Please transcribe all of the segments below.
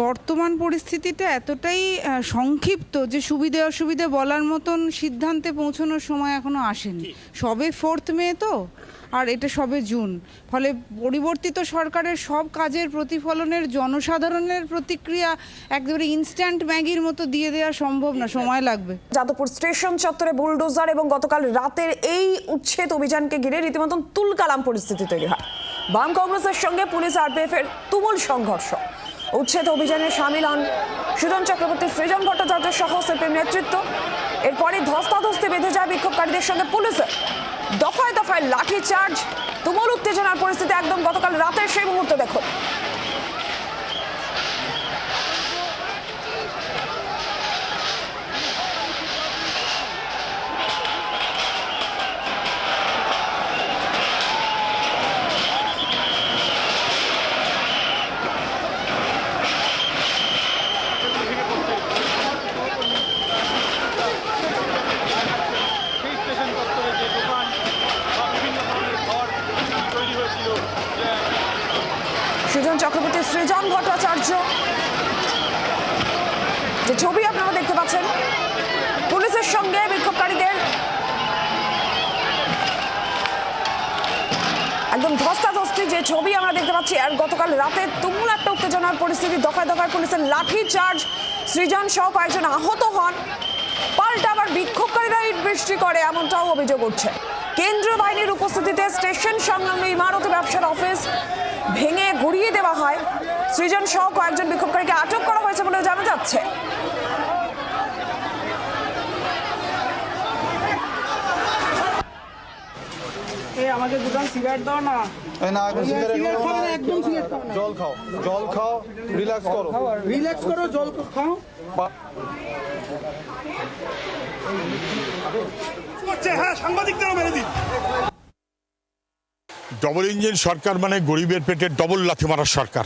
বর্তমান পরিস্থিতিটা এতটাই সংক্ষিপ্ত যে সুবিধে অসুবিধে বলার মতন সিদ্ধান্তে পৌঁছানোর সময় এখনো আসেনি। সবে 4 মে তো, আর এটা সবে জুন। ফলে পরিবর্তিত সরকারের সব কাজের প্রতিফলনের জনসাধারণের প্রতিক্রিয়া একেবারে ইনস্ট্যান্ট ম্যাগির মতো দিয়ে দেওয়া সম্ভব না, সময় লাগবে। যাদবপুর স্টেশন চত্বরে বুলডোজার এবং গতকাল রাতের এই উচ্ছেদ অভিযানকে ঘিরে রীতিমতন তুলকালাম পরিস্থিতি তৈরি হয়। বাম কংগ্রেসের সঙ্গে পুলিশ আরপিএফ এর তুমুল সংঘর্ষ। উচ্ছেদ অভিযানে সামিল হন সুজন চক্রবর্তী, সৃজন ভট্টাচার্য সহ সিপিএম নেতৃত্ব। এরপরে ধস্তাধস্তি বেঁধে যায় বিক্ষোভকারীদের সঙ্গে পুলিশের। দফায় দফায় লাঠি চার্জ, তুমুল উত্তেজনার পরিস্থিতি একদম গতকাল রাতের সেই মুহূর্তে দেখুন। সুজন চক্রবর্তী, সৃজন ভট্টাচার্য, যে ছবি আপনারা দেখতে পাচ্ছেন পুলিশের সঙ্গে বিক্ষোভকারীদের একদম ধস্তাধস্তি যে ছবি আমরা দেখতে পাচ্ছি। আর গতকাল রাতে তুমুল একটা উত্তেজনার পরিস্থিতি, দফায় দফায় পুলিশের লাঠি চার্জ, সৃজন সহ কয়েকজন আহত হন। পাল্টা আবার বিক্ষোভকারীরা ইট বৃষ্টি করে এমনটাও অভিযোগ উঠছে। কেন্দ্রীয় বাহিনীর উপস্থিতিতে স্টেশন সংলগ্ন ইমারতে ব্যবসার অফিস ভেঙে গুড়িয়ে দেওয়া হয়। সৃজন সহ কয়েকজন বিক্ষোভকারীকে আটক করা হয়েছে বলে জানা যাচ্ছে। আমাকে দুটো সিগারেট দাও না। জল খাও, জল খাও, রিল্যাক্স করো, জল খাও। হ্যাঁ, সাংবাদিকদেরও মেরে দিন। ডবল ইঞ্জিন সরকার মানে গরিবের পেটে ডবল লাথি মারার সরকার।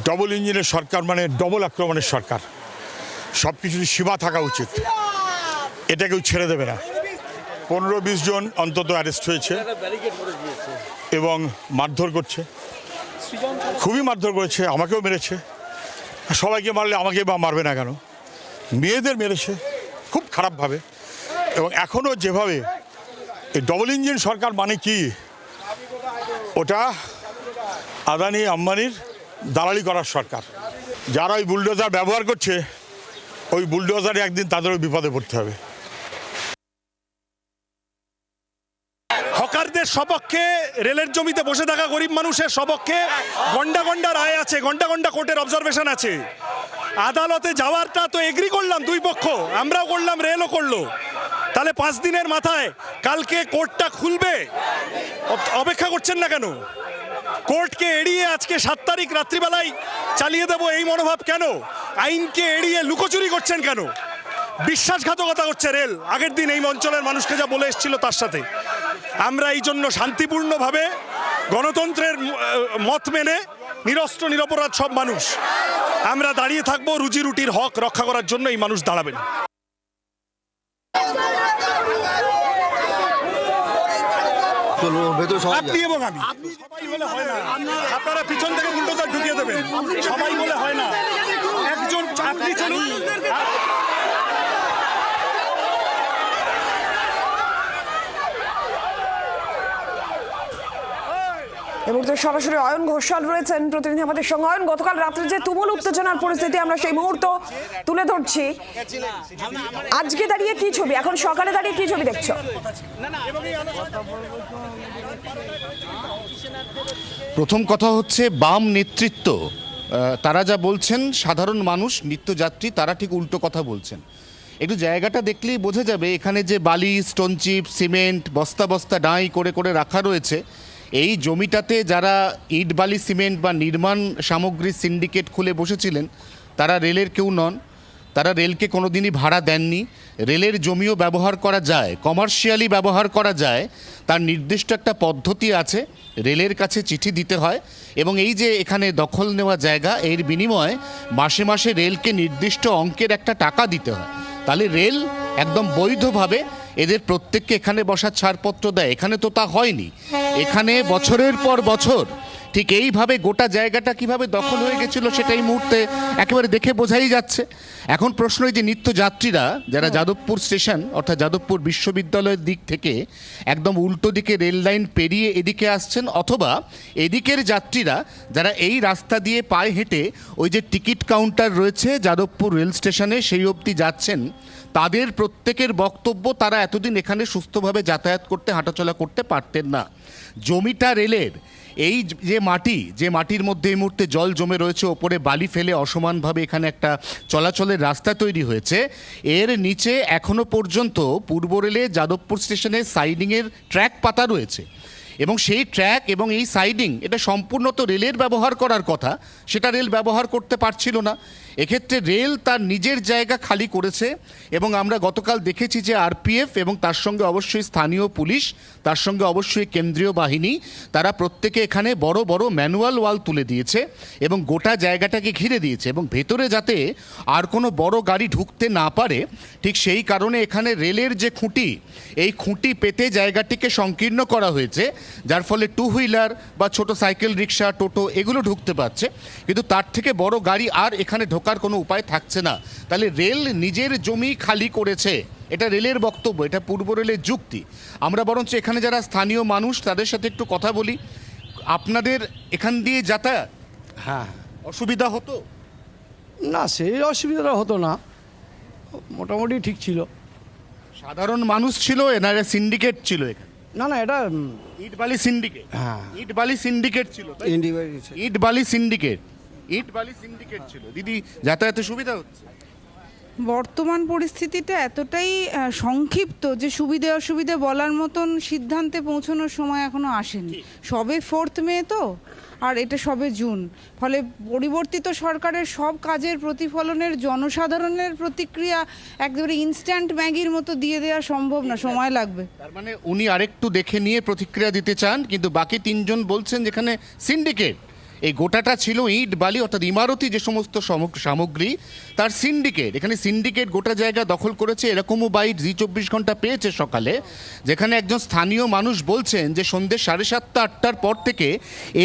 ডবল ইঞ্জিনের সরকার মানে ডবল আক্রমণের সরকার। সব কিছুরই সীমা থাকা উচিত, এটা কেউ ছেড়ে দেবে না। 15-20 জন অন্তত অ্যারেস্ট হয়েছে এবং মারধর করছে, খুবই মারধর করেছে, আমাকেও মেরেছে। সবাইকে মারলে আমাকে বা মারবে না কেন? মেয়েদের মেরেছে খুব খারাপভাবে। এবং এখনও যেভাবে এই ডবল ইঞ্জিন সরকার মানে কি, ওটা আদানি আম্বানির দালালি করার সরকার। যারা ওই বুলডোজার ব্যবহার করছে, ওই বুলডোজারে একদিন তাদেরও বিপদে পড়তে হবে। হকারদের সপক্ষে, রেলের জমিতে বসে থাকা গরিব মানুষের সপক্ষে গন্ডা গন্ডা রায় আছে, গন্ডা গন্ডা কোর্টের অবজারভেশন আছে। আদালতে যাওয়ারটা তো এগ্রি করলাম দুই পক্ষ, আমরাও করলাম, রেলও করলো। তাহলে 5 দিনের মাথায় কালকে কোর্টটা খুলবে, অপেক্ষা করছেন না কেন? কোর্টকে এড়িয়ে আজকে 7 তারিখ রাত্রিবেলায় চালিয়ে দেবো এই মনোভাব কেন? আইনকে এড়িয়ে লুকোচুরি করছেন কেন? বিশ্বাসঘাতকতা করছে রেল। আগের দিন এই অঞ্চলের মানুষকে যা বলে এসেছিল তার সাথে। আমরা এই জন্য শান্তিপূর্ণভাবে গণতন্ত্রের মত মেনে নিরস্ত্র নিরপরাধ সব মানুষ আমরা দাঁড়িয়ে থাকবো। রুজি রুটির হক রক্ষা করার জন্য এই মানুষ দাঁড়াবেন। আপনি এবং আমি সবাই বলে হয় না, আপনারা পিছন থেকে বুলডোজার ঢুকিয়ে দেবেন, সবাই বলে হয় না। একজন আপনি চলুন। এই মুহূর্তে সরাসরি অয়ন ঘোষাল রয়েছেন প্রতিনিধি আমাদের সঙ্গে। অয়ন, গতকাল রাত্রে যে তুমুল উত্তেজনার পরিস্থিতি আমরা সেই মুহূর্ত তুলে ধরছি। আজকে দাঁড়িয়ে কি ছবি, এখন সকালে দাঁড়িয়ে কি ছবি দেখছো? প্রথম কথা হচ্ছে বাম নেতৃত্ব তারা যা বলছেন, সাধারণ মানুষ নিত্যযাত্রী তারা ঠিক উল্টো কথা বলছেন। একটু জায়গাটা দেখলেই বোঝা যাবে এখানে যে বালি, স্টোন চিপ, সিমেন্ট বস্তা বস্তা ডাঁই করে করে রাখা রয়েছে, এই জমিটাতে যারা ইট বালি সিমেন্ট বা নির্মাণ সামগ্রীর সিন্ডিকেট খুলে বসেছিলেন তারা রেলের কেউ নন। তারা রেলকে কোনোদিনই ভাড়া দেননি। রেলের জমিও ব্যবহার করা যায়, কমার্শিয়ালি ব্যবহার করা যায়, তার নির্দিষ্ট একটা পদ্ধতি আছে। রেলের কাছে চিঠি দিতে হয় এবং এই যে এখানে দখল নেওয়া জায়গা, এর বিনিময়ে মাসে মাসে রেলকে নির্দিষ্ট অঙ্কের একটা টাকা দিতে হয়। তাহলে রেল একদম বৈধভাবে এদের প্রত্যেককে এখানে বসার ছাড়পত্র দেয়। এখানে তো তা হয়নি। এখানে বছরের পর বছর ঠিক এইভাবে গোটা জায়গাটা কিভাবে দখল হয়ে গেছিল সেটা এই মুহূর্তে একেবারে দেখে বোঝাই যাচ্ছে। এখন প্রশ্ন এই যে নিত্যযাত্রীরা যারা যাদবপুর স্টেশন অর্থাৎ যাদবপুর বিশ্ববিদ্যালয়ের দিক থেকে একদম উল্টো দিকে রেল লাইন পেরিয়ে এদিকে আসছেন, অথবা এদিকের যাত্রীরা যারা এই রাস্তা দিয়ে পায়ে হেঁটে ওই যে টিকিট কাউন্টার রয়েছে যাদবপুর রেল স্টেশনে সেই অবধি যাচ্ছেন, তাদের প্রত্যেকের বক্তব্য তারা এতদিন এখানে সুস্থভাবে যাতায়াত করতে হাঁটাচলা করতে পারতেন না। জমিটা রেলের, এই যে মাটির মধ্যে এই মুহূর্তে জল জমে রয়েছে, ওপরে বালি ফেলে অসমানভাবে এখানে একটা চলাচলের রাস্তা তৈরি হয়েছে, এর নিচে এখনো পর্যন্ত পূর্ব রেলে যাদবপুর স্টেশনে সাইডিংয়ের ট্র্যাক পাতা রয়েছে এবং সেই ট্র্যাক এবং এই সাইডিং এটা সম্পূর্ণ তো রেলের ব্যবহার করার কথা, সেটা রেল ব্যবহার করতে পারছিল না। এক্ষেত্রে রেল তার নিজের জায়গা খালি করেছে এবং আমরা গতকাল দেখেছি যে আরপিএফ এবং তার সঙ্গে অবশ্যই স্থানীয় পুলিশ, তার সঙ্গে অবশ্যই কেন্দ্রীয় বাহিনী, তারা প্রত্যেকে এখানে বড় বড় ম্যানুয়াল ওয়াল তুলে দিয়েছে এবং গোটা জায়গাটাকে ঘিরে দিয়েছে এবং ভেতরে যাতে আর কোনো বড় গাড়ি ঢুকতে না পারে, ঠিক সেই কারণে এখানে রেলের যে খুঁটি, এই খুঁটি পেতে জায়গাটিকে সংকীর্ণ করা হয়েছে, যার ফলে টু হুইলার বা ছোট সাইকেল রিক্সা টোটো এগুলো ঢুকতে পারছে, কিন্তু তার থেকে বড় গাড়ি আর এখানে ঢোকার কোনো উপায় থাকছে না। তাহলে রেল নিজের জমি খালি করেছে, এটা রেলের বক্তব্য, এটা পূর্ব রেলের যুক্তি। আমরা বরঞ্চ এখানে যারা স্থানীয় মানুষ তাদের সাথে একটু কথা বলি। আপনাদের এখান দিয়ে যাতায়াত হ্যাঁ, অসুবিধা হতো? না সেই অসুবিধাটা হতো না, মোটামুটি ঠিক ছিল। সাধারণ মানুষ ছিল, এনারা সিন্ডিকেট ছিল এখানে? না না, এটা ইটবালি সিন্ডিকেট, হ্যাঁ। ইটবালি সিন্ডিকেট ছিল, ইটবালি সিন্ডিকেট ছিল। দিদি, যাতায়াতে সুবিধা হচ্ছে? বর্তমান পরিস্থিতিটা এতটাই সংক্ষিপ্ত যে সুবিধে অসুবিধে বলার মতন সিদ্ধান্তে পৌঁছানোর সময় এখনো আসেনি। সবে 4 মে তো, আর এটা সবে জুন, ফলে পরিবর্তিত সরকারের সব কাজের প্রতিফলনের জনসাধারণের প্রতিক্রিয়া একেবারে ইনস্ট্যান্ট ম্যাগির মতো দিয়ে দেওয়া সম্ভব না, সময় লাগবে। তার মানে উনি আরেকটু দেখে নিয়ে প্রতিক্রিয়া দিতে চান, কিন্তু বাকি 3 জন বলছেন যেখানে সিন্ডিকেট, এই গোটাটা ছিল ইট বালি অর্থাৎ ইমারতি যে সমস্ত সামগ্রী তার সিন্ডিকেট। এখানে সিন্ডিকেট গোটা জায়গা দখল করেছে, এরকমও বাইট জি 24 ঘন্টা পেয়েছে সকালে, যেখানে একজন স্থানীয় মানুষ বলছেন যে সন্ধ্যে 7:30-8টার পর থেকে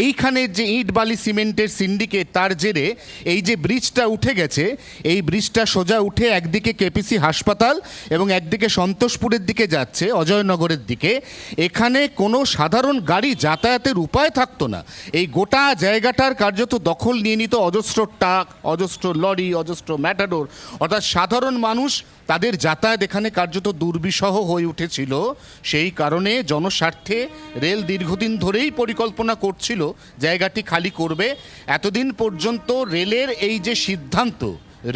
এইখানে যে ইট বালি সিমেন্টের সিন্ডিকেট, তার জেরে এই যে ব্রিজটা উঠে গেছে, এই ব্রিজটা সোজা উঠে একদিকে কেপিসি হাসপাতাল এবং একদিকে সন্তোষপুরের দিকে যাচ্ছে, অজয়নগরের দিকে। এখানে কোনো সাধারণ গাড়ি যাতায়াতের উপায় থাকতো না। এই গোটা জায়গাটার কার্যত দখল নিয়ে নিত অজস্র ট্রাক, অজস্র লরি, অজস্র ম্যাটাডোর, অর্থাৎ সাধারণ মানুষ তাদের যাতায়াত এখানে কার্যত দুর্বিষহ হয়ে উঠেছিল। সেই কারণে জনস্বার্থে রেল দীর্ঘদিন ধরেই পরিকল্পনা করছিল জায়গাটি খালি করবে। এতদিন পর্যন্ত রেলের এই যে সিদ্ধান্ত,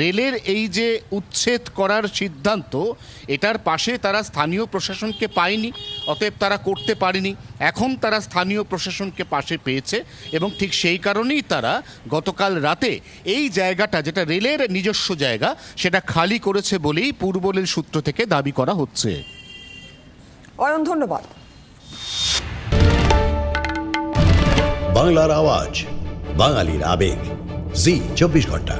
রেলের এই যে উচ্ছেদ করার সিদ্ধান্ত, এটার পাশে তারা স্থানীয় প্রশাসনকে পায়নি, অতএব তারা করতে পারেনি। এখন তারা স্থানীয় প্রশাসনকে পাশে পেয়েছে এবং ঠিক সেই কারণেই তারা গতকাল রাতে এই জায়গাটা, যেটা রেলের নিজস্ব জায়গা, সেটা খালি করেছে বলেই পূর্ব রেল সূত্র থেকে দাবি করা হচ্ছে। অয়ন, ধন্যবাদ। বাংলার আওয়াজ, বাঙালির আবেগ, জি 24 ঘন্টা।